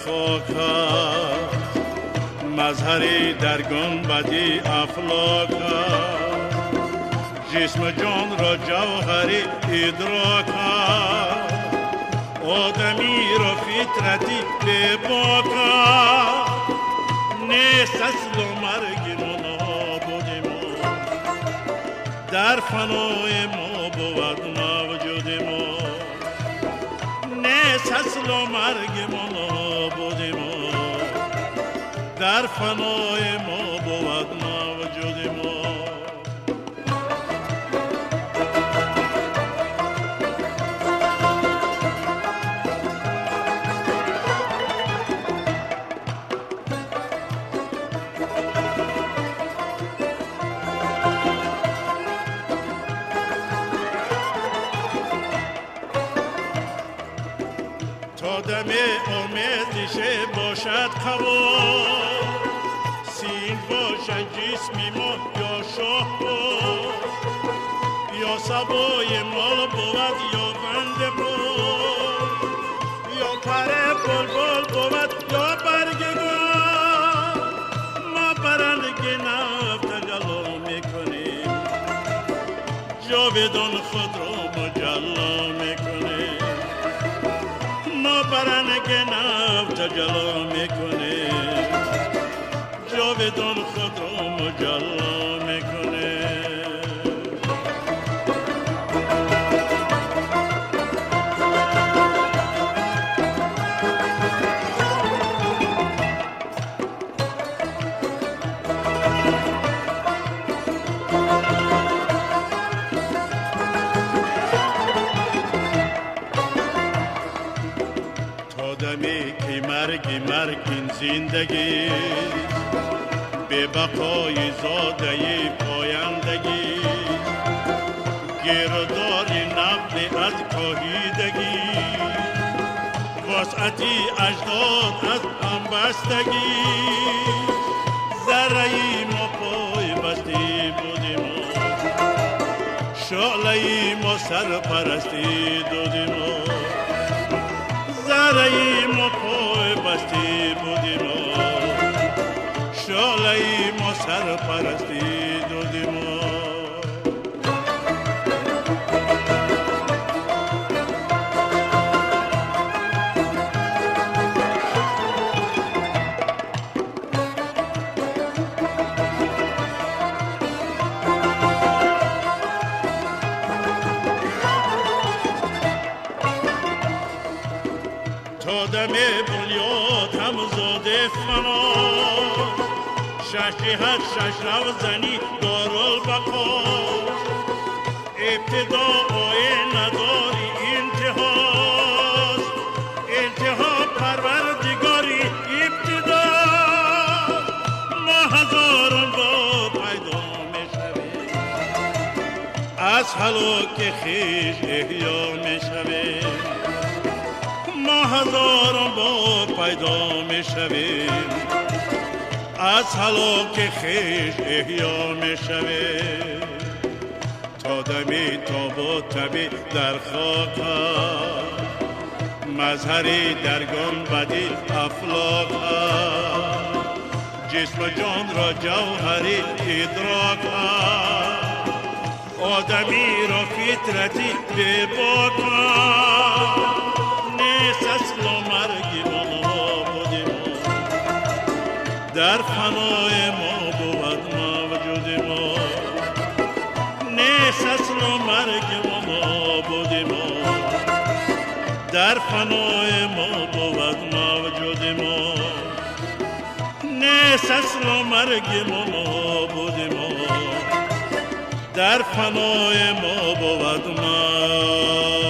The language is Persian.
خاک مظهری در گنبدی افلاک جسم جان را جوهری ادراک آدمی را فطرتی بپاک نیست اصل و مرگ نابود ما در فنای ما بود موجود ما نیست اصل و مرگ ما نابود ما در فنای ما بود موجود ما تا دم امیدش باشد قبول سین باشد جسمی ما یا شاه بود یا سبای مال بود یا بند بود یا پر بلبل بود یا برگ گل ما برندگی نفت جلو میکنیم جاودان خود را مجلا میکنیم ما برندگی نفت جلو میکنیم جاودان خود را مجلا میکنیم آدمی که مرگ این زندگی به بقای زاده پایندگی گردار نبض از کاهیدگی وسعتی اجداد از همبستگی ذره ما پای بستی بودیم شعله ما سرپرستی دودیم ذره ما پای بستی بودیم شعله ما سرپرستی دودیم تا دم بلیاد هم زاده فنا شش جهت شش رو زنی دارالبقا ابتدای نداری انتهاست انتها پروردگاری ابتدا ما هزاران با پیدا میشویم از هلاک خویش احیا میشویم ما هزاران بار پیدا میشویم از هلاک خویش احیا میشویم تا دمی تاب و تبی در خاک مظهری در گنبدی افلاک جسم جان را جوهری ادراک آدمی را فطرتی بپاک اصل و مرگ ما بودیم در فنای ما بود موجود ما نیست اصل و مرگ ما بودیم در فنای ما بود موجود ما نیست اصل و مرگ ما بودیم در فنای ما بود موجود